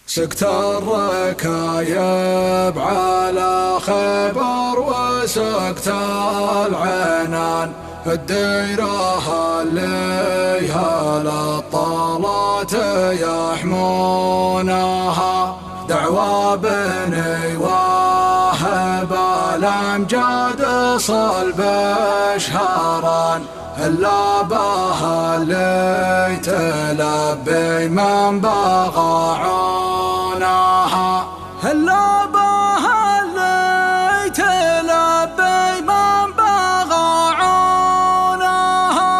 سكت الركايب على خيبر وسكت العنان، الديرة اللي هالطالات يحمونها. دعوى بني واهب الأمجاد صلب شهران، إلا بها اللي تلبي من بغى عونها. إلا بها اللي تلبي من بغى عونها.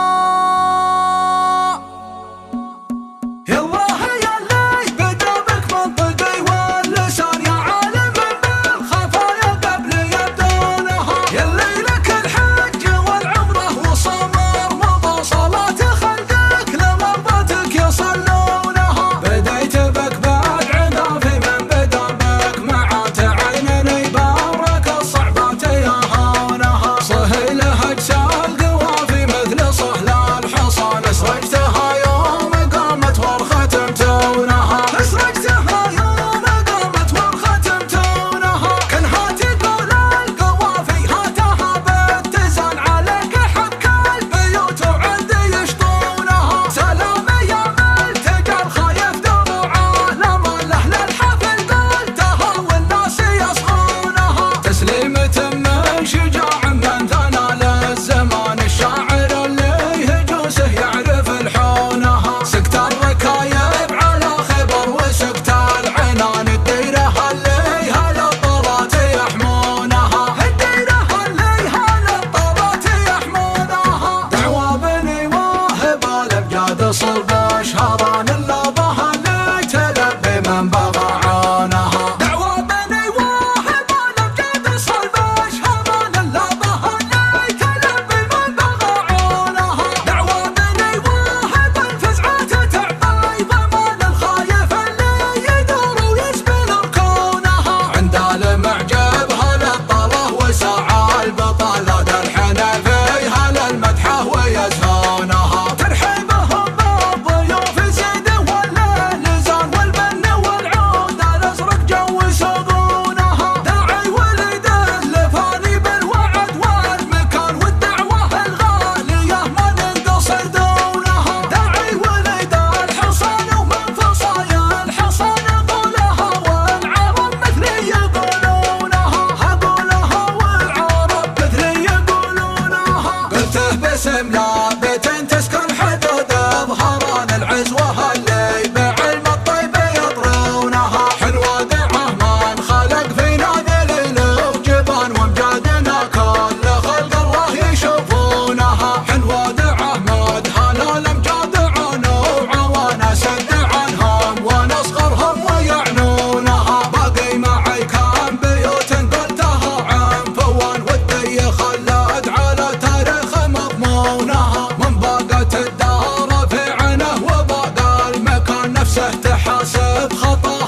يالله يا اللي بدا بك منطقي واللسان، يا عالم بالخفايا قبل يبدونها. ياللي لك الحج والعمره وصمر مضى صلاة خلقك لمرضتك يصلونها. بديت بك بعد عذافي من بدا بك معات عينني بارك الصعبات يهونها. صهيله اجسال قوافي مثل صهل الحصان، اسرجتها يوم قامت ورختمتونها. اسرجتها يوم قامت ورختمتونها. كانها تقول القوافي هاتها باتزان، عليك حق البيوت وعندي يشطونها. سلام يا ملتقى الخايف درو عالم الاهل الحفل قلتها والناس يصغونها. تسليمة من شجاع من ثنى للزمان، الشاعر اللي هجوسه يعرف الحونها. سكت الركايب على خيبر وسكت العنان، الديرة اللي هالطلات يحمونها. الديرة اللي هالطلات يحمونها. دعوى بني واهب الأمجاد صلب شهران، إلا بها اللي تلبي من بغى عونها. دعوى بني واهب الأمجاد صلب شهران، إلا بها اللي تلبي من بغى عونها. دعوى بني واهب الفزعات تعطي ضمان، الخايف اللي يدور ويسبل ركونها. عند المعجب هالطله وسعى البطل، ذا الحنفي هالمدحه ويزهونها. ترحيبهم بالضيوف زيد والليل زان، والبن والعود الازرق جو يسوقونها. داعي ولد الفاني بالوعد والمكان، والدعوه الغاليه ما ننقصر دونها. داعي ولد الحصان ومن فصايا الحصان، اقولها والعرب مثلي يقولونها. اقولها والعرب مثلي يقولونها. قلته باسم لابت تسكن حدود ظهران، العزوه اللي بعلم الطيب يطرونها. حلوه دعه من خلق فينا ذليل وجبان، وامجادنا كل خلق الله يشوفونها. حلوه دعه مدها الامجاد عنوعه، ونسد عنهم ونصغرهم ويعنونها. باقي معي كم بيوت قلتها عن فوان، ودي خلد على تاريخ مضمونها. من باقت الدار في عينه وباقى المكان نفسه تحاسب خطأ